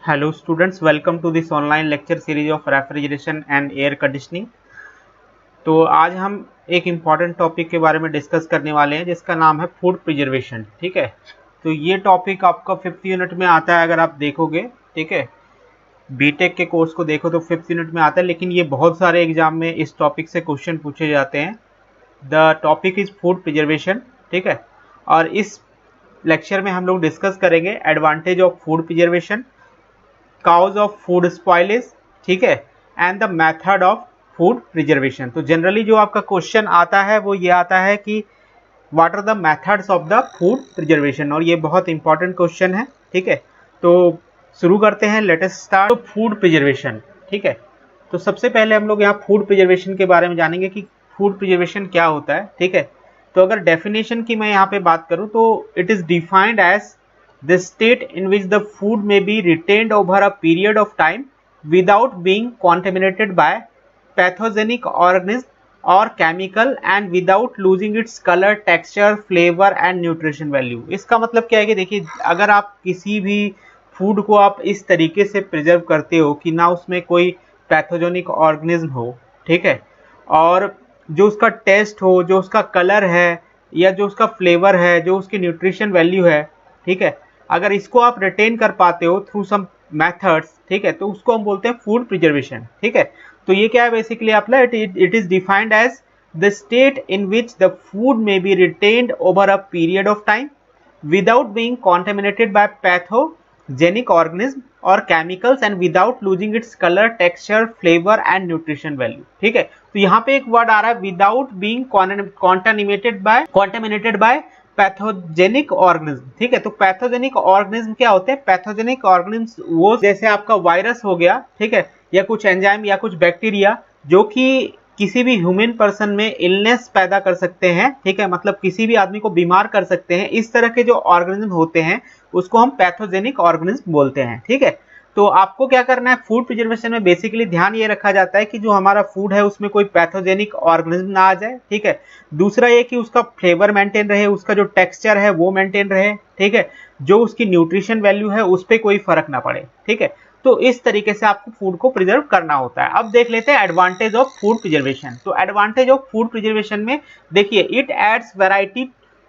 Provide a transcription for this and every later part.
Hello students, welcome to this online lecture series of refrigeration and air conditioning। तो आज हम एक important topic के बारे में डिस्कस करने वाले हैं जिसका नाम है फूड प्रिजर्वेशन। ठीक है, तो ये टॉपिक आपका 5th यूनिट में आता है अगर आप देखोगे। ठीक है, बीटेक के कोर्स को देखो तो 5th यूनिट में आता है, लेकिन ये बहुत सारे एग्जाम में इस टॉपिक से क्वेश्चन पूछे जाते हैं। The topic is food preservation. ठीक है, और इस लेक्चर में हम लोग डिस्कस करेंगे advantage of food preservation, cause of food spoilage, ठीक है, and the method of food preservation. तो जनरली जो आपका क्वेश्चन आता है वो ये आता है कि what are the methods of the food preservation, और ये बहुत इंपॉर्टेंट क्वेश्चन है। ठीक है, तो शुरू करते हैं, लेट अस स्टार्ट। तो फूड प्रिजर्वेशन, ठीक है, तो सबसे पहले हम लोग यहाँ फूड प्रिजर्वेशन के बारे में जानेंगे कि फूड प्रिजर्वेशन क्या होता है। ठीक है, तो अगर डेफिनेशन की मैं यहाँ पे बात करूँ तो it is defined as the state in which the food may be retained over a period of time without being contaminated by pathogenic organism or chemical and without losing its color, texture, flavor and nutrition value। इसका मतलब क्या है कि देखिए, अगर आप किसी भी फूड को आप इस तरीके से प्रिजर्व करते हो कि ना उसमें कोई पैथोजेनिक ऑर्गेनिज्म हो, ठीक है, और जो उसका टेस्ट हो, जो उसका कलर है या जो उसका फ्लेवर है, जो उसकी न्यूट्रिशन वैल्यू है, ठीक है, अगर इसको आप रिटेन कर पाते हो थ्रू सम मेथड्स, ठीक है, तो उसको हम बोलते हैं फूड प्रिजर्वेशन। ठीक है, तो ये क्या है बेसिकली आपका, it is defined as the state in which the food may be retained over a period of time without being contaminated by pathogenic organism और chemicals and without losing its colour, texture, flavour and nutrition value. ठीक है, तो यहाँ पे एक word आ रहा है without being contaminated by pathogenic organism. ठीक है, तो पैथोजेनिक ऑर्गेनिज्म क्या होते हैं? पैथोजेनिक ऑर्गेनिज्म वो जैसे आपका वायरस हो गया, ठीक है, या कुछ एंजाइम या कुछ बैक्टीरिया जो कि किसी भी ह्यूमन पर्सन में इलनेस पैदा कर सकते हैं। ठीक है, मतलब किसी भी आदमी को बीमार कर सकते हैं। इस तरह के जो ऑर्गेनिज्म होते हैं उसको हम पैथोजेनिक ऑर्गेनिज्म बोलते हैं। ठीक है, तो आपको क्या करना है, फूड प्रिजर्वेशन में बेसिकली ध्यान ये रखा जाता है कि जो हमारा फूड है उसमें कोई पैथोजेनिक ऑर्गेनिज्म ना आ जाए। ठीक है, दूसरा ये कि उसका फ्लेवर मेंटेन रहे, उसका जो टेक्सचर है वो मेंटेन रहे। ठीक है, जो उसकी न्यूट्रिशन वैल्यू है उस पर कोई फर्क ना पड़े। ठीक है, तो इस तरीके से आपको फूड को प्रिजर्व करना होता है। अब देख लेते हैं एडवांटेज ऑफ फूड प्रिजर्वेशन। तो एडवांटेज ऑफ फूड प्रिजर्वेशन में देखिए, it adds variety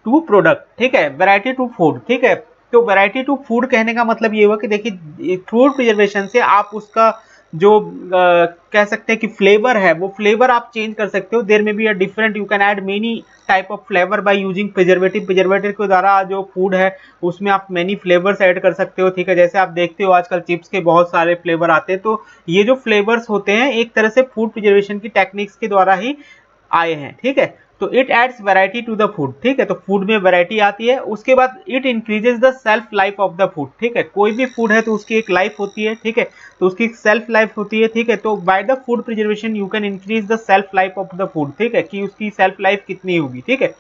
to product. ठीक है, वैरायटी टू फूड। ठीक है, तो वैरायटी टू फूड कहने का मतलब ये हुआ कि देखिए, फूड प्रिजर्वेशन से आप उसका जो कह सकते हैं कि फ्लेवर है, वो फ्लेवर आप चेंज कर सकते हो। देयर में be a different, you can add many type of flavour by using preservative. Preservative के द्वारा जो फूड है उसमें आप मेनी फ्लेवर्स ऐड कर सकते हो। ठीक है, जैसे आप देखते हो आजकल चिप्स के बहुत सारे फ्लेवर आते हैं, तो ये जो फ्लेवर्स होते हैं एक तरह से फूड प्रिजर्वेशन की टेक्निक्स के द्वारा ही आए हैं। ठीक है, तो it adds variety to the food. ठीक है, तो फूड में वैरायटी आती है। उसके बाद it increases the self life of the food. ठीक है, कोई भी फूड है तो उसकी एक लाइफ होती है। ठीक है, तो उसकी सेल्फ लाइफ होती है। ठीक है, तो by the food preservation you can increase the self life of the food. ठीक है, कि उसकी सेल्फ लाइफ कितनी होगी। ठीक है,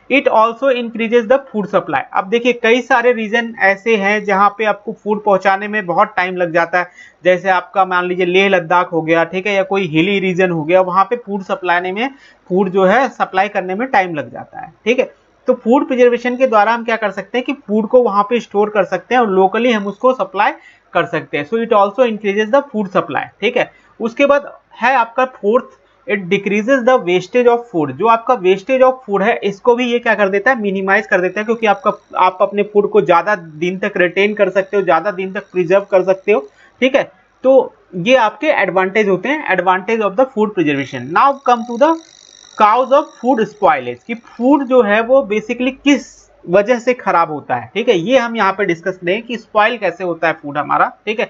it also increases the food supply. अब देखिए, कई सारे रीजन ऐसे हैं जहां पे आपको फूड पहुंचाने में बहुत टाइम लग जाता है। जैसे आपका मान लीजिए लेह लद्दाख हो गया, ठीक है, या कोई हिली रीजन हो गया, वहां पे फूड सप्लाई में, फूड जो है सप्लाई करने में टाइम लग जाता है। ठीक है, तो फूड प्रिजर्वेशन के द्वारा हम क्या कर सकते हैं कि फूड को वहां पे स्टोर कर सकते हैं और लोकली हम उसको सप्लाई कर सकते हैं। So it also increases the food supply. ठीक है, उसके बाद है आपका fourth, it decreases the wastage of food. जो आपका वेस्टेज ऑफ फूड है इसको भी ये क्या कर देता है, मिनिमाइज कर देता है, क्योंकि आप अपने फूड को ज्यादा दिन तक रिटेन कर सकते हो, ज्यादा दिन तक प्रिजर्व कर सकते हो। ठीक है, तो ये आपके एडवांटेज होते हैं, advantage of the food preservation. Now come to the cause of food spoilage, कि फूड जो है वो बेसिकली किस वजह से खराब होता है। ठीक है, ये हम यहाँ पे डिस्कस करें कि स्पॉइल कैसे होता है फूड हमारा। ठीक है,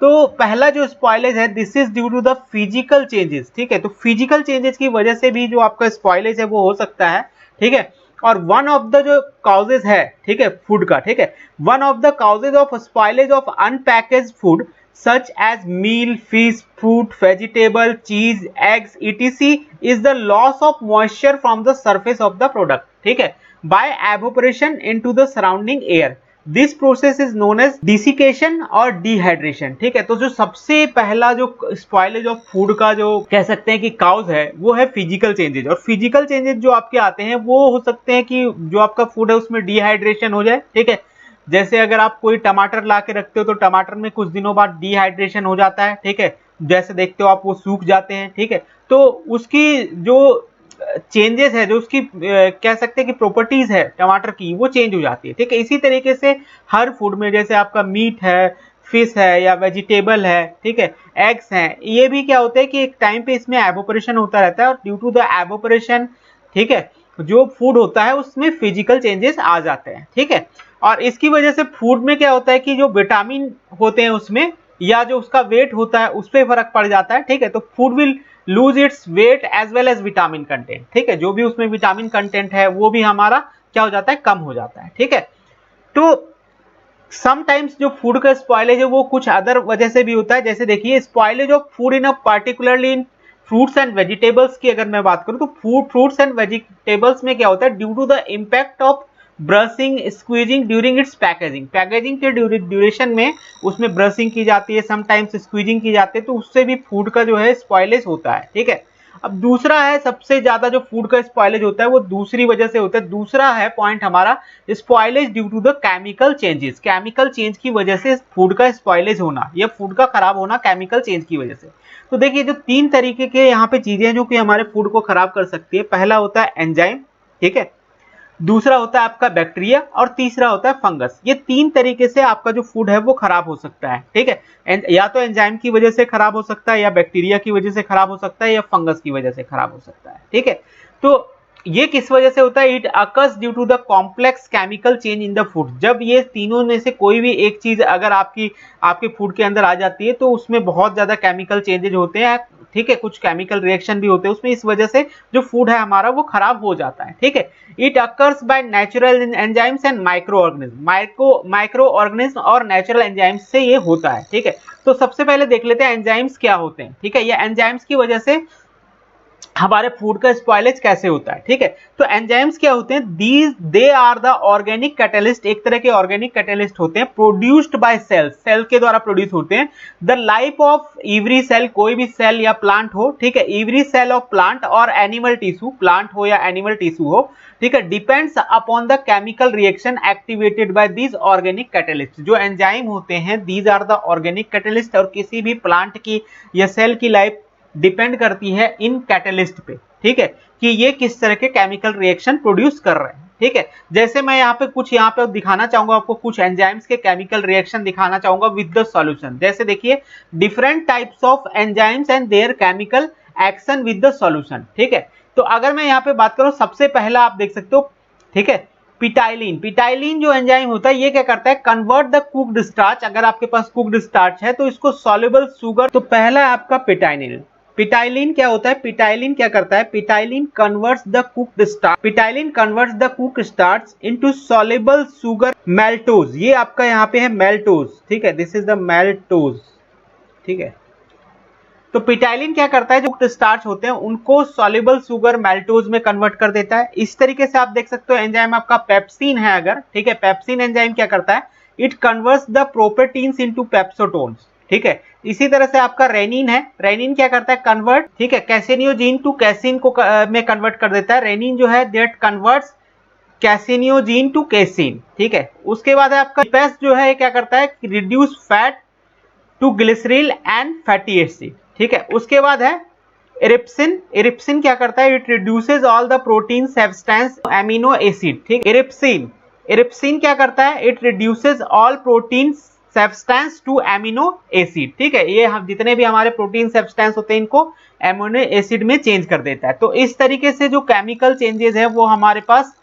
तो पहला जो स्पॉइलेज है, this is due to the physical changes. ठीक है, तो फिजिकल चेंजेस की वजह से भी जो आपका स्पॉइलेज है वो हो सकता है। ठीक है, और वन ऑफ द जो काउजेज है, ठीक है, फूड का, ठीक है, one of the causes of spoilage of unpackaged food such as meal, fish, fruit, vegetable, cheese, eggs, etc. is the loss of moisture from the surface of the product. ठीक है, by evaporation into the surrounding air. This process is known as desiccation और dehydration. ठीक है, तो जो सबसे पहला जो स्पॉइलेज ऑफ फूड का जो कह सकते हैं कि काउज है वो है फिजिकल चेंजेज। और फिजिकल चेंजेज जो आपके आते हैं वो हो सकते हैं कि जो आपका फूड है उसमें डिहाइड्रेशन हो जाए। ठीक है, जैसे अगर आप कोई टमाटर ला के रखते हो तो टमाटर में कुछ दिनों बाद डिहाइड्रेशन हो जाता है, ठीक है, जैसे देखते हो आप वो सूख जाते हैं, ठीक है, तो उसकी जो चेंजेस है, जो उसकी कह सकते हैं कि प्रॉपर्टीज है टमाटर की, वो चेंज हो जाती है, ठीक है। इसी तरीके से हर फूड में, जैसे आपका मीट है, फिश है या वेजिटेबल है, ठीक है, एग्स हैं, ये भी क्या होता है कि एक टाइम पे इसमें एवोपरेशन होता रहता है और ड्यू टू द एवोपरेशन, ठीक है, जो फूड होता है उसमें फिजिकल चेंजेस आ जाते हैं, ठीक है। और इसकी वजह से फूड में क्या होता है कि जो विटामिन होते हैं उसमें, या जो उसका वेट होता है उस पर फर्क पड़ जाता है, ठीक है। तो food will lose its weight as well as vitamin content, ठीक है, जो भी उसमें विटामिन कंटेंट है वो भी हमारा क्या हो जाता है, कम हो जाता है, ठीक है। तो समटाइम्स जो फूड का स्पॉइलेज है वो कुछ अदर वजह से भी होता है, जैसे देखिए spoilage of food in a particularly in fruits and vegetables की अगर मैं बात करूं तो फ्रूट्स एंड वेजिटेबल्स में क्या होता है, due to the impact of brushing squeezing during its packaging, packaging के ड्यूरेशन में उसमें ब्रशिंग की जाती है, समटाइम्स स्क्वीजिंग की जाती है, तो उससे भी फूड का जो है स्पॉइलेज होता है, ठीक है। अब दूसरा है, सबसे ज्यादा जो फूड का स्पॉइलेज होता है वो दूसरी वजह से होता है। दूसरा है पॉइंट हमारा, spoilage due to the chemical changes, chemical change की वजह से फूड का स्पॉइलेज होना या फूड का खराब होना केमिकल चेंज की वजह से। तो देखिए जो तीन तरीके के यहाँ पे चीजें हैं जो कि हमारे फूड को खराब कर सकती है, पहला होता है एंजाइम, ठीक है, दूसरा होता है आपका बैक्टीरिया और तीसरा होता है फंगस। ये तीन तरीके से आपका जो फूड है वो खराब हो सकता है, ठीक है, या तो एंजाइम की वजह से खराब हो सकता है, या बैक्टीरिया की वजह से खराब हो सकता है, या फंगस की वजह से खराब हो सकता है, ठीक है। तो ये किस वजह से होता है, it occurs due to the complex chemical change in the food. जब ये तीनों में से कोई भी एक चीज अगर आपके फूड के अंदर आ जाती है तो उसमें बहुत ज्यादा केमिकल चेंजेज होते हैं, ठीक है, कुछ केमिकल रिएक्शन भी होते हैं उसमें, इस वजह से जो फूड है हमारा वो खराब हो जाता है, ठीक है। It occurs by natural enzymes and micro organism, micro organism और नेचुरल एंजाइम्स से ये होता है, ठीक है। तो सबसे पहले देख लेते हैं एंजाइम्स क्या होते हैं, ठीक है, ये एंजाइम्स की वजह से हमारे फूड का स्पॉइलेज कैसे होता है, ठीक है। तो एंजाइम्स क्या होते हैं, these they are the organic catalyst, एक तरह के ऑर्गेनिक कैटलिस्ट होते हैं, प्रोड्यूस्ड बाय सेल्स, सेल के द्वारा प्रोड्यूस होते हैं। The life of every cell, कोई भी सेल या प्लांट हो, ठीक है, एवरी सेल ऑफ प्लांट और एनिमल टिश्यू, प्लांट हो या एनिमल टिश्यू हो, ठीक है, depends upon the chemical reaction activated by these organic catalyst. जो एंजाइम होते हैं these are the organic catalyst, और किसी भी प्लांट की या सेल की लाइफ डिपेंड करती है इन कैटलिस्ट पे, ठीक है, कि ये किस तरह के केमिकल रिएक्शन प्रोड्यूस कर रहे हैं, ठीक है। जैसे मैं यहाँ पे दिखाना चाहूंगा आपको, कुछ एंजाइम्स के केमिकल रिएक्शन दिखाना चाहूंगा विद द सॉल्यूशन। जैसे देखिए different types of enzymes and there chemical action with the solution, ठीक है। तो अगर मैं यहाँ पे बात करूं, सबसे पहला आप देख सकते हो, ठीक है, पिटाइलिन। पिटाइलिन जो एंजाइम होता है ये क्या करता है, कन्वर्ट द कुक्ड स्टार्च, अगर आपके पास कुक्ड स्टार्च है तो इसको सॉल्युबल शुगर। तो पहला है आपका पिटाइलिन। पिटाइलिन क्या होता है, पिटाइलिन क्या करता है, ptyalin converts the cooked starch, ptyalin converts the cooked starch into soluble sugar maltose. ये आपका यहाँ पे है मेल्टोज, ठीक है, दिस इज द मेल्टोज, ठीक है। तो पिटाइलिन क्या करता है, जो कुक्ड स्टार्च होते हैं उनको सॉल्युबल शुगर मेल्टोज में कन्वर्ट कर देता है। इस तरीके से आप देख सकते हो एंजाइम आपका पेप्सिन है अगर, ठीक है, पेप्सिन एंजाइम क्या करता है, इट कन्वर्ट्स द प्रोपेटीन्स इनटू पेप्सोटोन्स, ठीक है। इसी तरह से आपका रेनिन है, रेनिन क्या करता है, कन्वर्ट, ठीक है, कैसिनियोजीन टू कैसिन को में कन्वर्ट कर देता है। रेनिन जो है दैट कन्वर्ट्स कैसिनियोजीन टू कैसिन, ठीक है। उसके बाद है आपका लिपेस जो है क्या करता है, reduce fat to glycerol and fatty acid, ठीक है। उसके बाद है इरिप्सिन, इरिप्सिन क्या करता है, it reduces all the protein substance amino acid, ठीक। इरिप्सिन, इरिप्सिन क्या करता है, it reduces all protein substance to amino acid, ठीक है। ये हम जितने भी हमारे प्रोटीन सब्सटेंस होते हैं इनको एमिनो एसिड में चेंज कर देता है। तो इस तरीके से जो केमिकल चेंजेस है वो हमारे पास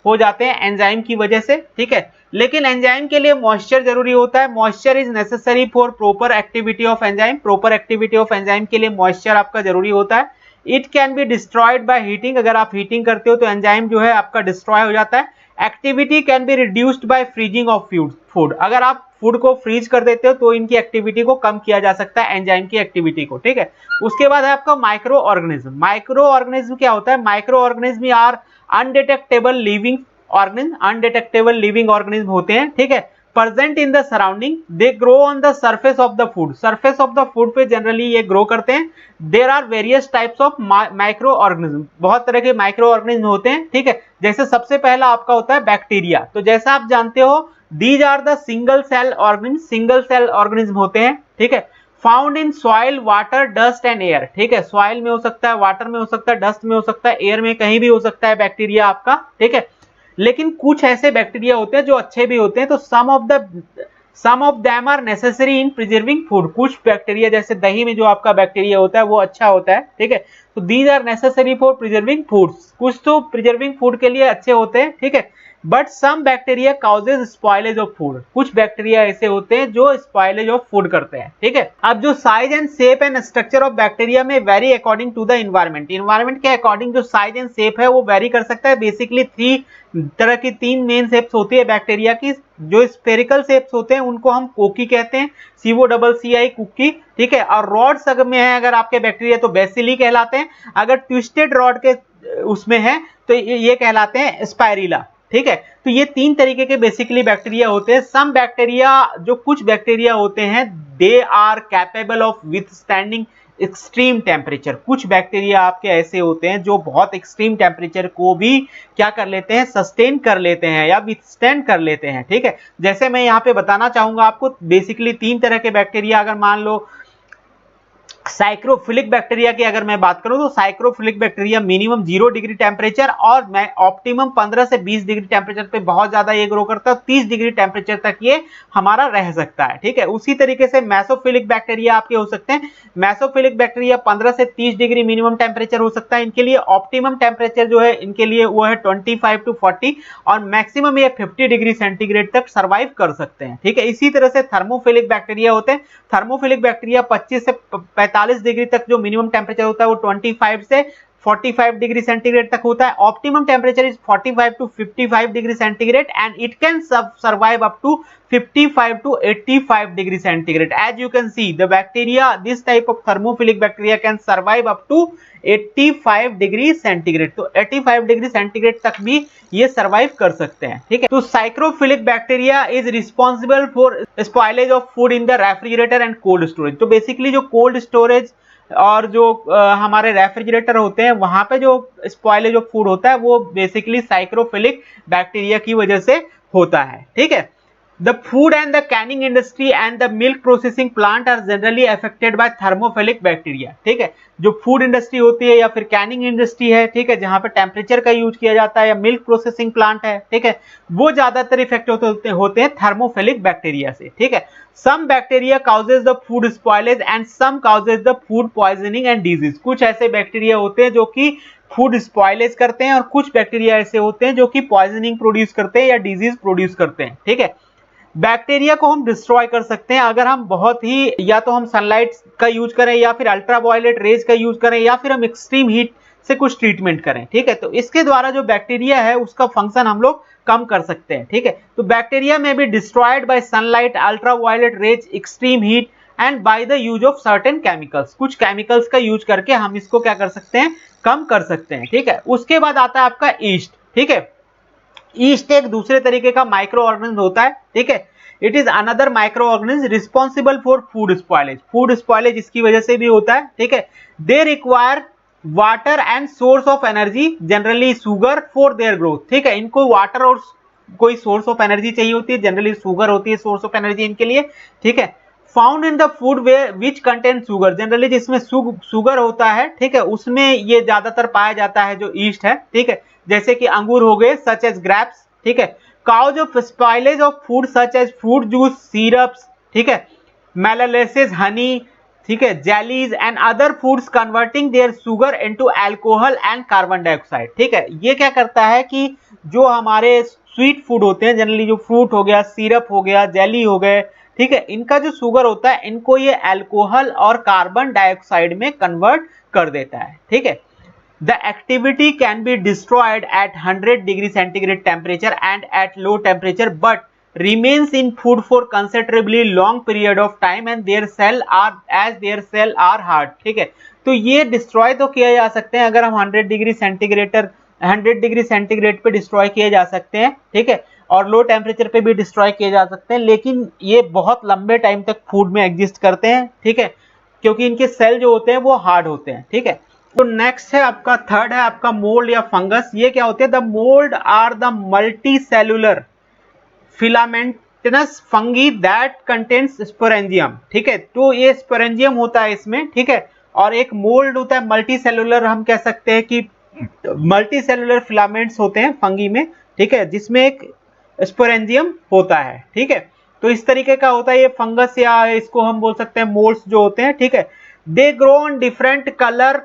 हो जाते हैं एंजाइम की वजह से, ठीक है। लेकिन एंजाइम के लिए मॉइस्चर जरूरी होता है, moisture is necessary for proper activity of enzyme, proper activity of enzyme के लिए मॉइस्चर आपका जरूरी होता है। It can be destroyed by heating, अगर आप हीटिंग करते हो तो एंजाइम जो है आपका डिस्ट्रॉय हो जाता है। Activity can be reduced by freezing of food, अगर आप फूड को फ्रीज कर देते हो तो इनकी एक्टिविटी को कम किया जा सकता है, एंजाइम की एक्टिविटी को, ठीक है। उसके बाद है आपका माइक्रो ऑर्गेनिज्म। माइक्रो ऑर्गेनिज्म क्या होता है, microorganism are undetectable living organism, undetectable living organism होते हैं, ठीक है, present in the surrounding, they grow on the surface of the food, surface of the food पे जनरली ये ग्रो करते हैं। There are various types of microorganism, बहुत तरह के माइक्रो ऑर्गेनिज्म होते हैं, ठीक है। जैसे सबसे पहला आपका होता है बैक्टीरिया। तो जैसा आप जानते हो these are the single cell organism, single cell organism होते हैं, ठीक है। Found in soil, water, dust and air, ठीक है। सॉइल में हो सकता है, वाटर में हो सकता है, डस्ट में हो सकता है, एयर में कहीं भी हो सकता है बैक्टीरिया आपका, ठीक है। लेकिन कुछ ऐसे बैक्टीरिया होते हैं जो अच्छे भी होते हैं, तो some of them are necessary in preserving food. कुछ बैक्टीरिया जैसे दही में जो आपका बैक्टीरिया होता है वो अच्छा होता है, ठीक है। तो these are necessary for preserving foods, कुछ तो प्रिजर्विंग फूड के लिए अच्छे होते हैं, ठीक है। But some bacteria causes spoilage of food, कुछ बैक्टीरिया ऐसे होते हैं जो स्पॉइलेज ऑफ फूड करते हैं, ठीक है। अब जो size and shape and structure of bacteria में vary according to the environment, environment के अकॉर्डिंग जो साइज एंड शेप है वो वेरी कर सकता है। बेसिकली तरह की तीन मेन शेप्स होती है बैक्टीरिया की। जो स्फेरिकल शेप्स होते हैं उनको हम कोकी कहते हैं, COCCI कुकी, ठीक है। और रॉड सग में है अगर आपके बैक्टीरिया तो बेसिली कहलाते हैं, अगर ट्विस्टेड रॉड के उसमें है तो ये कहलाते हैं स्पाइरिला, ठीक है। तो ये तीन तरीके के बेसिकली बैक्टीरिया होते हैं। सम बैक्टीरिया, जो कुछ बैक्टीरिया होते हैं, they are capable of withstanding extreme temperature. कुछ बैक्टीरिया आपके ऐसे होते हैं जो बहुत एक्सट्रीम टेम्परेचर को भी क्या कर लेते हैं, सस्टेन कर लेते हैं या विथस्टैंड कर लेते हैं, ठीक है। जैसे मैं यहाँ पे बताना चाहूंगा आपको, बेसिकली तीन तरह के बैक्टीरिया, अगर मान लो साइक्रोफिलिक बैक्टीरिया की अगर मैं बात करूं तो psychrophilic bacteria minimum 0 degree temperature और मैं ऑप्टिमम 15 से 20 डिग्री टेम्परेचर पे बहुत ज्यादा ये ग्रो करता है, 30 डिग्री टेम्परेचर तक ये हमारा रह सकता है, ठीक है। उसी तरीके से मेसोफिलिक बैक्टीरिया आपके हो सकते हैं। मेसोफिलिक बैक्टीरिया 15 से 30 डिग्री मिनिमम टेम्परेचर हो सकता है इनके लिए। ऑप्टिमम टेम्परेचर जो है इनके लिए वो है 25 to 40 और मैक्सिमम ये 50 डिग्री सेंटीग्रेड तक सर्वाइव कर सकते हैं, ठीक है। इसी तरह से थर्मोफिलिक बैक्टीरिया होते हैं। थर्मोफिलिक बैक्टीरिया 25 से 45 डिग्री तक जो मिनिमम टेम्परेचर होता है वो 25 से 45 डिग्री सेंटीग्रेड तक होता है। Optimum temperature is 45 to 55 degree centigrade and it can survive up to 55 to 85 degree centigrade. As you can see, the bacteria, this type of thermophilic bacteria can survive up to 85 degree centigrade. तो 85 degree centigrade तक भी ये survive कर सकते हैं, ठीक है। तो psychrophilic bacteria is responsible for spoilage of food in the refrigerator and cold storage. तो बेसिकली जो कोल्ड स्टोरेज और जो हमारे रेफ्रिजरेटर होते हैं वहां पे जो स्पॉइलेज ऑफ फूड होता है वो बेसिकली साइक्रोफिलिक बैक्टीरिया की वजह से होता है, ठीक है। The food and the canning industry and the milk processing plant are generally affected by thermophilic bacteria, ठीक है। जो फूड इंडस्ट्री होती है या फिर कैनिंग इंडस्ट्री है, ठीक है, जहां पे टेम्परेचर का यूज किया जाता है, या मिल्क प्रोसेसिंग प्लांट है, ठीक है, वो ज्यादातर इफेक्ट होते हैं थर्मोफिलिक बैक्टीरिया से, ठीक है। Some bacteria causes the food spoilage and some causes the food poisoning and disease. कुछ ऐसे बैक्टीरिया होते हैं जो कि फूड स्पॉइलेज करते हैं और कुछ बैक्टीरिया ऐसे होते हैं जो कि पॉइजनिंग प्रोड्यूस करते हैं या डिजीज प्रोड्यूस करते हैं, ठीक है। बैक्टीरिया को हम डिस्ट्रॉय कर सकते हैं अगर हम बहुत ही, या तो हम सनलाइट का यूज करें या फिर अल्ट्रावायलेट रेज का यूज करें या फिर हम एक्सट्रीम हीट से कुछ ट्रीटमेंट करें, ठीक है। तो इसके द्वारा जो बैक्टीरिया है उसका फंक्शन हम लोग कम कर सकते हैं, ठीक है। तो बैक्टीरिया में be destroyed by sunlight, ultraviolet rays, extreme heat and by the use of certain chemicals. कुछ केमिकल्स का यूज करके हम इसको क्या कर सकते हैं, कम कर सकते हैं, ठीक है। उसके बाद आता है आपका ईस्ट, ठीक है। ईस्ट एक दूसरे तरीके का माइक्रो ऑर्गेनिज्म होता है, ठीक है। It is another micro organism responsible for food spoilage. Food spoilage इसकी वजह से भी होता है, ठीक है। They require water and source of energy, generally sugar for their growth, ठीक है। इनको वाटर और कोई सोर्स ऑफ एनर्जी चाहिए होती है, जनरली शुगर होती है सोर्स ऑफ एनर्जी इनके लिए, ठीक है। Found in the food way which contain sugar, generally जिसमें शुगर होता है, ठीक है, उसमें ये ज्यादातर पाया जाता है जो ईस्ट है, ठीक है। जैसे कि अंगूर हो गए, सच एज ग्रेप्स, ठीक है। Cause of spoilage of food such as fruit juice, syrups, ठीक है, मेलालेसिस, हनी, ठीक है, jellies and other foods converting their sugar into alcohol and carbon dioxide, ठीक है। ये क्या करता है कि जो हमारे स्वीट फूड होते हैं, जनरली जो फ्रूट हो गया, सिरप हो गया, जेली हो गए, ठीक है, इनका जो शुगर होता है इनको ये अल्कोहल और कार्बन डाइऑक्साइड में कन्वर्ट कर देता है, ठीक है। The activity can be destroyed at 100 degree centigrade temperature and at low temperature, but remains in food for considerably long period of time and their cell are hard, ठीक है। तो ये डिस्ट्रॉय तो किया जा सकते हैं अगर हम 100 डिग्री सेंटीग्रेड पे डिस्ट्रॉय किए जा सकते हैं, ठीक है, और लो टेम्परेचर पे भी डिस्ट्रॉय किए जा सकते हैं, लेकिन ये बहुत लंबे टाइम तक फूड में एग्जिस्ट करते हैं, ठीक है, क्योंकि इनके सेल जो होते हैं वो हार्ड होते हैं, ठीक है। तो नेक्स्ट है आपका थर्ड है आपका मोल्ड या फंगस। ये क्या होते हैं, the mould are the multicellular filamentous fungi that contains sporangium, ठीक है, तो ये स्पोरेंजियम होता है इसमें, ठीक है, और एक मोल्ड होता है मल्टी सेलुलर, हम कह सकते हैं कि मल्टी सेलुलर फिलामेंट्स होते हैं फंगी में, ठीक है, जिसमें एक स्पोरेंजियम होता है, ठीक है। तो इस तरीके का होता है ये फंगस, या इसको हम बोल सकते हैं मोल्ड्स जो होते हैं, ठीक है। दे grow on different colour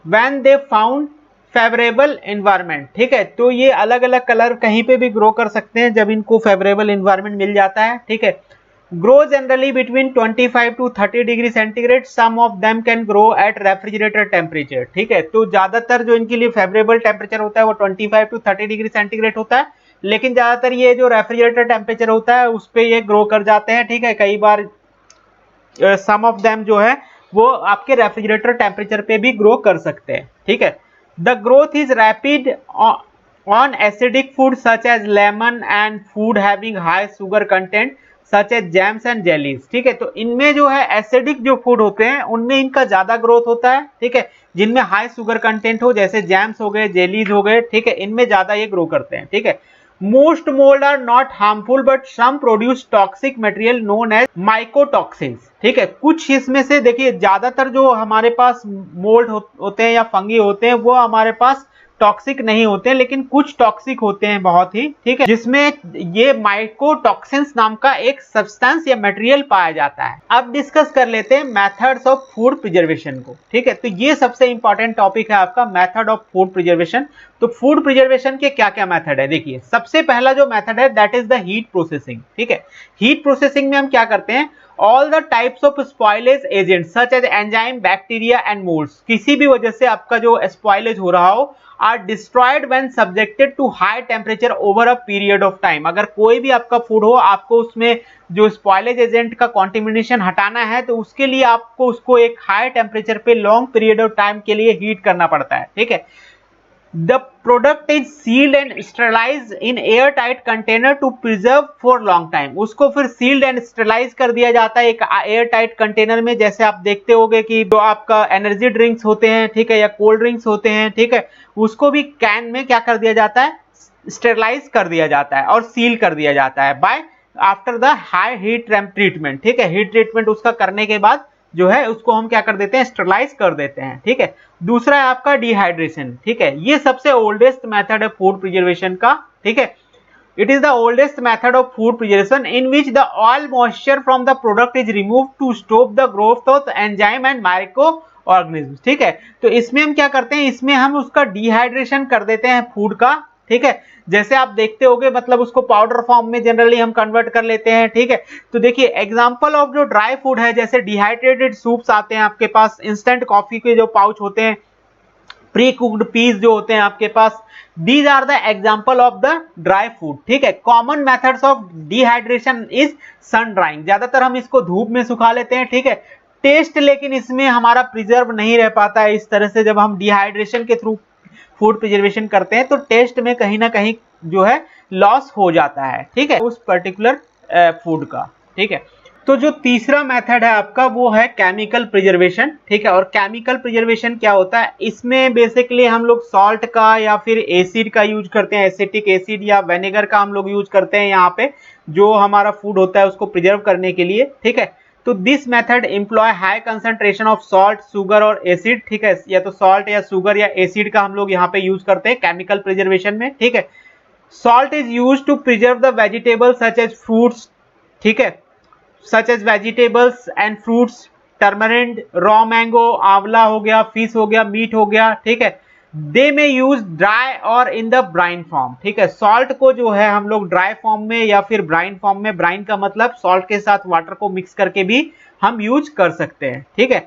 when they found favourable environment, ठीक है, तो ये अलग अलग कलर कहीं पे भी ग्रो कर सकते हैं जब इनको फेवरेबल एनवायरनमेंट मिल जाता है, ठीक है। Grow generally between 25 to 30 degree centigrade, some of them can grow at refrigerator temperature, ठीक है, तो ज्यादातर जो इनके लिए फेवरेबल टेम्परेचर होता है वो 25 to 30 डिग्री सेंटीग्रेड होता है, लेकिन ज्यादातर ये जो रेफ्रिजरेटर टेम्परेचर होता है उस पे ये ग्रो कर जाते हैं, ठीक है। कई बार सम ऑफ देम जो है वो आपके रेफ्रिजरेटर टेम्परेचर पे भी ग्रो कर सकते हैं, ठीक है। The growth is rapid on acidic food such as lemon and food having high sugar content such as jams and jellies, ठीक है, तो इनमें जो है एसिडिक जो फूड होते हैं उनमें इनका ज्यादा ग्रोथ होता है, ठीक है, जिनमें हाई शुगर कंटेंट हो, जैसे जैम्स हो गए, जेलीज हो गए, ठीक है, इनमें ज्यादा ये ग्रो करते हैं, ठीक है। Most mould are not harmful but some produce toxic material known as mycotoxins, ठीक है, कुछ इसमें से देखिए ज्यादातर जो हमारे पास मोल्ड होते हैं या फंगी होते हैं वो हमारे पास टॉक्सिक नहीं होते हैं, लेकिन कुछ टॉक्सिक होते हैं बहुत ही, ठीक है, जिसमें ये माइकोटॉक्सिन्स नाम का एक सब्सटेंस या मटेरियल पाया जाता है। अब डिस्कस कर लेते हैं मेथड्स ऑफ फूड प्रिजर्वेशन को, ठीक है, तो ये सबसे इंपॉर्टेंट टॉपिक है आपका मेथड ऑफ फूड प्रिजर्वेशन। तो फूड प्रिजर्वेशन के क्या क्या मेथड है, देखिए सबसे पहला जो मेथड है that is the heat processing, ठीक है। हीट प्रोसेसिंग में हम क्या करते हैं, all the types of spoilage agent such as enzyme, bacteria and moulds, किसी भी वजह से आपका जो स्पॉइलेज हो रहा हो are destroyed when subjected to high temperature over a period of time. अगर कोई भी आपका फूड हो, आपको उसमें जो स्पॉइलेज एजेंट का कॉन्टिमिनेशन हटाना है तो उसके लिए आपको उसको एक हाई टेम्परेचर पे लॉन्ग पीरियड ऑफ टाइम के लिए हीट करना पड़ता है, ठीक है। The product is sealed and sterilized in airtight container to preserve for long time. उसको फिर sealed and sterilized कर दिया जाता है एक airtight container में, जैसे आप देखते होंगे कि जो आपका एनर्जी ड्रिंक्स होते हैं, ठीक है, या कोल्ड ड्रिंक्स होते हैं, ठीक है, उसको भी कैन में क्या कर दिया जाता है, स्टेरलाइज कर दिया जाता है और सील कर दिया जाता है by after the high heat treatment, ठीक है, हीट ट्रीटमेंट उसका करने के बाद जो है उसको हम क्या कर देते हैं, स्टरलाइज कर देते हैं, ठीक है। दूसरा है आपका डिहाइड्रेशन, ठीक है, ये सबसे ओल्डेस्ट मेथड है फूड प्रिजर्वेशन का, ठीक है। It is the oldest method of food preservation in which the oil moisture from the product is remove to stop the growth of enzyme and microorganism, ठीक है। तो इसमें हम क्या करते हैं, इसमें हम उसका डिहाइड्रेशन कर देते हैं फूड का, ठीक है, जैसे आप देखते होंगे, मतलब उसको पाउडर फॉर्म में जनरली हम कन्वर्ट कर लेते हैं, ठीक है। तो देखिए एग्जांपल ऑफ जो ड्राई फूड है, जैसे डिहाइड्रेटेड सूप्स आते हैं आपके पास, इंस्टेंट कॉफी के जो पाउच होते हैं, प्री कुक्ड पीस जो होते हैं आपके पास, these are the example of the dry food, ठीक है। Common methods of dehydration is sun drying, ज्यादातर हम इसको धूप में सुखा लेते हैं, ठीक है। टेस्ट लेकिन इसमें हमारा प्रिजर्व नहीं रह पाता है इस तरह से, जब हम डिहाइड्रेशन के थ्रू फूड प्रिजर्वेशन करते हैं तो टेस्ट में कहीं ना कहीं जो है लॉस हो जाता है, ठीक है, उस पर्टिकुलर फूड का, ठीक है। तो जो तीसरा मेथड है आपका वो है केमिकल प्रिजर्वेशन, ठीक है। और केमिकल प्रिजर्वेशन क्या होता है, इसमें बेसिकली हम लोग सॉल्ट का या फिर एसिड का यूज करते हैं, एसिटिक एसिड या विनेगर का हम लोग यूज करते हैं यहाँ पे, जो हमारा फूड होता है उसको प्रिजर्व करने के लिए, ठीक है। तो this method employ high concentration of salt, sugar और एसिड, ठीक है, या तो सॉल्ट या शुगर या एसिड का हम लोग यहाँ पे यूज करते हैं केमिकल प्रिजर्वेशन में, ठीक है। Salt is use to preserve the vegetables such as fruits, ठीक है, such as vegetables and fruits, tamarind, raw mango, amla हो गया, फिश हो गया, मीट हो गया, ठीक है। दे में यूज ड्राई और इन द ब्राइन फॉर्म, ठीक है। सॉल्ट को जो है हम लोग ड्राई फॉर्म में या फिर ब्राइन फॉर्म में, ब्राइन का मतलब सॉल्ट के साथ वाटर को मिक्स करके भी हम यूज कर सकते हैं, ठीक है।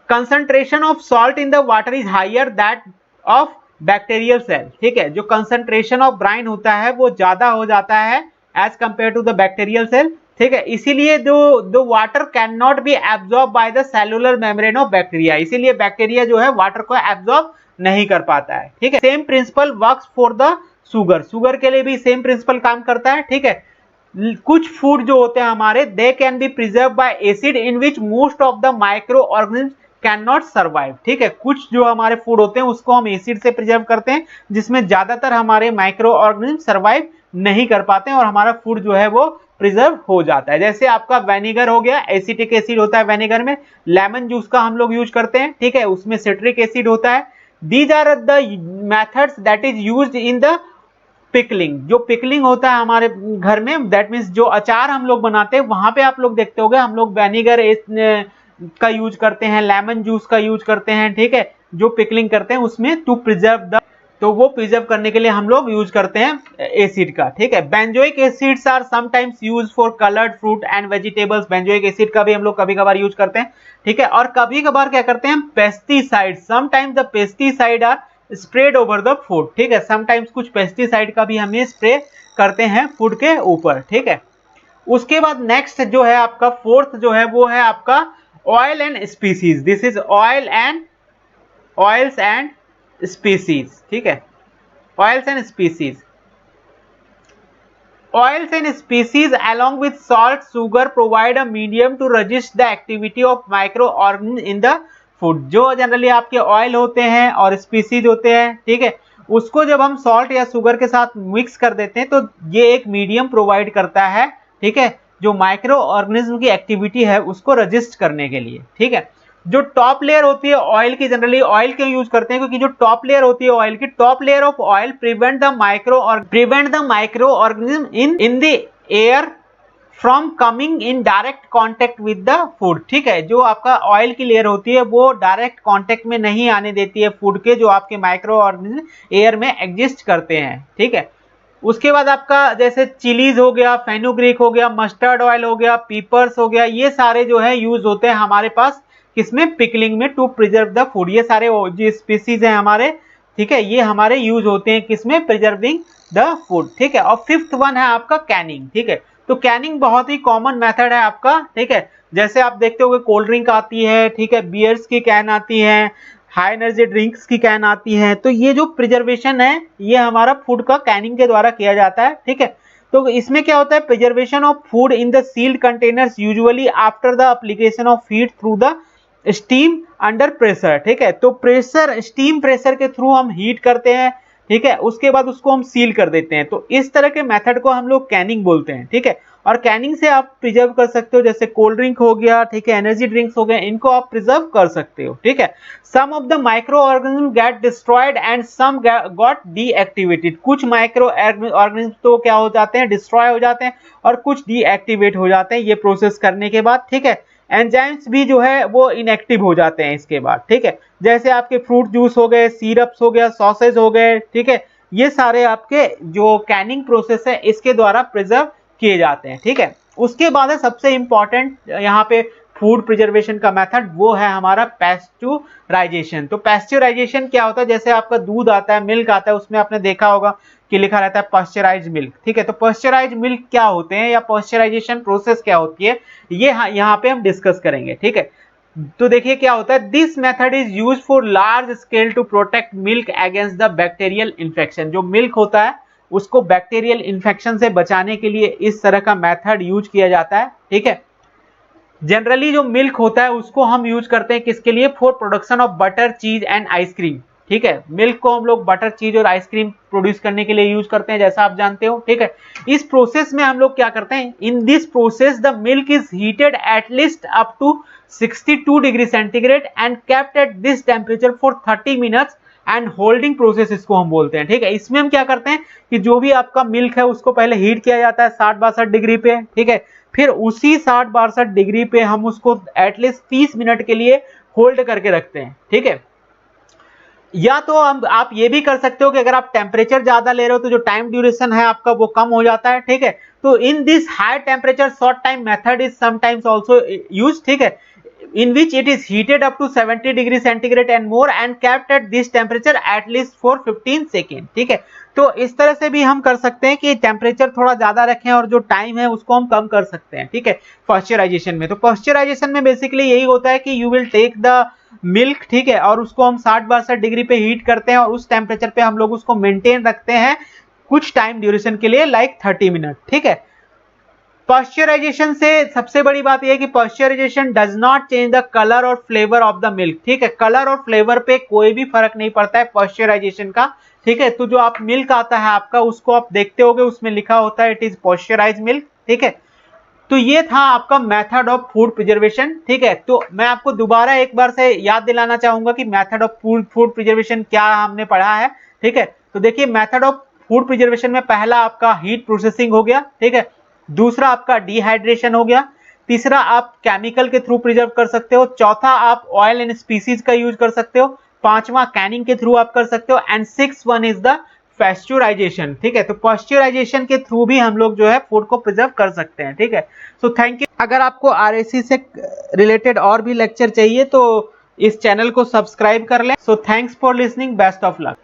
Concentration of salt in the water is higher that of bacterial cell, ठीक है, जो कंसंट्रेशन ऑफ ब्राइन होता है वो ज्यादा हो जाता है as compare to the bacterial cell, ठीक है। इसीलिए दो water cannot be absorb by the cellular membrane of bacteria, इसीलिए बैक्टीरिया जो है वाटर को एब्जॉर्ब नहीं कर पाता है, ठीक है। Same principle works for the sugar, sugar के लिए भी सेम प्रिंसिपल काम करता है, ठीक है। कुछ फूड जो होते हैं हमारे, they can be preserve bye acid in which most of the micro organism can not survive, ठीक है। कुछ जो हमारे फूड होते हैं उसको हम एसिड से प्रिजर्व करते हैं जिसमें ज्यादातर हमारे माइक्रो ऑर्गेनिज्म सर्वाइव नहीं कर पाते हैं और हमारा फूड जो है वो प्रिजर्व हो जाता है। जैसे आपका वेनिगर हो गया, एसिटिक एसिड होता है वेनिगर में, लेमन जूस का हम लोग यूज करते हैं, ठीक है, उसमें सिट्रिक एसिड होता है। These are the methods that is used in the pickling. जो पिकलिंग होता है हमारे घर में, दैट मीन्स जो अचार हम लोग बनाते हैं, वहां पे आप लोग देखते होंगे हम लोग वेनिगर का यूज करते हैं, लेमन जूस का यूज करते हैं, ठीक है, जो पिकलिंग करते हैं उसमें टू प्रिजर्व द, तो वो प्रिजर्व करने के लिए हम लोग यूज करते हैं एसिड का, ठीक है। Benzoic acids are sometimes use for coloured fruit and vegetables. Benzoic acid का भी हम लोग कभी कभार यूज करते हैं, ठीक है। और कभी कभार क्या करते हैं, pesticide, sometimes the pesticide are spread over the food, ठीक है, समटाइम्स कुछ पेस्टिसाइड का भी हमें स्प्रे करते हैं फूड के ऊपर, ठीक है। उसके बाद नेक्स्ट जो है आपका फोर्थ जो है वो है आपका oil and species. This is oil and oils and species, ठीक है, oils and species. Oils and species along with salt, sugar provide a medium to resist the activity of microorganisms in the food। जो generally आपके oil होते हैं और species होते हैं, ठीक है, उसको जब हम सॉल्ट या शुगर के साथ मिक्स कर देते हैं तो ये एक मीडियम प्रोवाइड करता है, ठीक है, जो माइक्रो ऑर्गेनिज्म की एक्टिविटी है उसको रजिस्ट करने के लिए, ठीक है। जो टॉप लेयर होती है ऑयल की, जनरली ऑयल क्यों यूज करते हैं, क्योंकि जो टॉप लेयर होती है ऑयल की, top layer of oil prevent the micro organism in the air from coming in direct contact with the food, ठीक है। जो आपका ऑयल की लेयर होती है वो डायरेक्ट कांटेक्ट में नहीं आने देती है फूड के, जो आपके माइक्रो ऑर्गेनिज्म एयर में एग्जिस्ट करते हैं, ठीक है। उसके बाद आपका जैसे चिलीज हो गया, फेनुग्रीक हो गया, मस्टर्ड ऑयल हो गया, पीपर्स हो गया, ये सारे जो है यूज होते हैं हमारे पास किसमें, पिकलिंग में, टू प्रिजर्व द फूड। ये सारे जो स्पीसीज हैं हमारे, ठीक है, ये हमारे यूज होते हैं किसमें, प्रिजर्विंग द फूड, ठीक है। और फिफ्थ वन है आपका कैनिंग, ठीक है। तो कैनिंग बहुत ही कॉमन मेथड है आपका, ठीक है। जैसे आप देखते होंगे कोल्ड ड्रिंक आती है, ठीक है, बियर्स की कैन आती है, हाई एनर्जी ड्रिंक्स की कैन आती है, तो ये जो प्रिजर्वेशन है ये हमारा फूड का कैनिंग के द्वारा किया जाता है, ठीक है। तो इसमें क्या होता है, preservation of food in the sealed containers usually after the application of heat through the steam under pressure, ठीक है। तो प्रेशर, स्टीम प्रेशर के थ्रू हम हीट करते हैं, ठीक है, उसके बाद उसको हम सील कर देते हैं। तो इस तरह के मेथड को हम लोग कैनिंग बोलते हैं, ठीक है। और कैनिंग से आप प्रिजर्व कर सकते हो, जैसे कोल्ड ड्रिंक हो गया, ठीक है, एनर्जी ड्रिंक्स हो गए, इनको आप प्रिजर्व कर सकते हो, ठीक है। Some of the microorganism get destroyed and some got deactivated. कुछ माइक्रो ऑर्गेनिज्म तो क्या हो जाते हैं, डिस्ट्रॉय हो जाते हैं, और कुछ डीएक्टिवेट हो जाते हैं ये प्रोसेस करने के बाद, ठीक है। एंजाइम्स भी जो है वो इनएक्टिव हो जाते हैं इसके बाद, ठीक है। जैसे आपके फ्रूट जूस हो गए, सिरप्स हो गया, सॉसेज हो गए, ठीक है, ये सारे आपके जो कैनिंग प्रोसेस है इसके द्वारा प्रिजर्व किए जाते हैं, ठीक है। उसके बाद है सबसे इंपॉर्टेंट यहाँ पे फूड प्रिजर्वेशन का मेथड, वो है हमारा पैस्चुराइजेशन। तो पैस्चुराइजेशन क्या होता है, जैसे आपका दूध आता है, मिल्क आता है, उसमें आपने देखा होगा कि लिखा रहता है पास्चराइज्ड मिल्क, ठीक है। तो पास्चराइज्ड मिल्क क्या होते हैं या पास्चराइजेशन प्रोसेस क्या होती है, ये यहाँ पे हम डिस्कस करेंगे, ठीक है। तो देखिए क्या होता है, this method is use for large scale to protect milk against the bacterial infection. जो मिल्क होता है उसको बैक्टीरियल इन्फेक्शन से बचाने के लिए इस तरह का मेथड यूज किया जाता है, ठीक है। जनरली जो मिल्क होता है उसको हम यूज करते हैं किसके लिए, फॉर प्रोडक्शन ऑफ बटर, चीज एंड आइसक्रीम, ठीक है। मिल्क को हम लोग बटर, चीज और आइसक्रीम प्रोड्यूस करने के लिए यूज करते हैं, जैसा आप जानते हो, ठीक है। इस प्रोसेस में हम लोग क्या करते हैं, in this process the milk is heated at least up to 62 degree centigrade and kept at this temperature for 30 minutes and holding process इसको हम बोलते हैं, ठीक है। इसमें हम क्या करते हैं कि जो भी आपका मिल्क है उसको पहले हीट किया जाता है 60-62 डिग्री पे, ठीक है। फिर उसी 60-62 डिग्री पे हम उसको एटलीस्ट 30 मिनट के लिए होल्ड करके रखते हैं, ठीक है। या तो आप ये भी कर सकते हो कि अगर आप टेम्परेचर ज्यादा ले रहे हो तो जो टाइम ड्यूरेशन है आपका वो कम हो जाता है, ठीक है। तो in this high temperature short time method is sometimes also used, ठीक है, in which it is heated up to 70 degree centigrade and more and kept at this temperature at least for 15 seconds, ठीक है। तो इस तरह से भी हम कर सकते हैं कि टेम्परेचर थोड़ा ज्यादा रखें और जो टाइम है उसको हम कम कर सकते हैं, ठीक है, पास्चराइजेशन में। तो पास्चराइजेशन में बेसिकली यही होता है कि you will take the milk, ठीक है, और उसको हम 60-62 डिग्री पे हीट करते हैं और उस टेम्परेचर पे हम लोग उसको मेंटेन रखते हैं कुछ टाइम ड्यूरेशन के लिए, लाइक 30 मिनट, ठीक है। पास्चराइजेशन से सबसे बड़ी बात यह है कि pasteurization does not change the colour और फ्लेवर ऑफ द मिल्क, ठीक है। कलर और फ्लेवर पे कोई भी फर्क नहीं पड़ता है पास्चराइजेशन का ठीक है। तो जो आप मिल्क आता है आपका, उसको आप देखते होगे, उसमें लिखा होता है इट इज पॉस्चराइज्ड मिल्क, ठीक है। तो ये था आपका मेथड ऑफ फूड प्रिजर्वेशन, ठीक है। तो मैं आपको दोबारा एक बार से याद दिलाना चाहूंगा कि मेथड ऑफ फूड प्रिजर्वेशन क्या हमने पढ़ा है, ठीक है। तो देखिए मेथड ऑफ फूड प्रिजर्वेशन में पहला आपका हीट प्रोसेसिंग हो गया, ठीक है। दूसरा आपका डिहाइड्रेशन हो गया। तीसरा आप केमिकल के थ्रू प्रिजर्व कर सकते हो। चौथा आप ऑयल एंड स्पीसीज का यूज कर सकते हो। पांचवा कैनिंग के थ्रू आप कर सकते हो। And six one is the pasteurisation, ठीक है। तो पास्चुराइजेशन के थ्रू भी हम लोग जो है फूड को प्रिजर्व कर सकते हैं, ठीक है। So thank you. अगर आपको आरएसी से रिलेटेड और भी लेक्चर चाहिए तो इस चैनल को सब्सक्राइब कर लें। So thanks for listening, best of luck.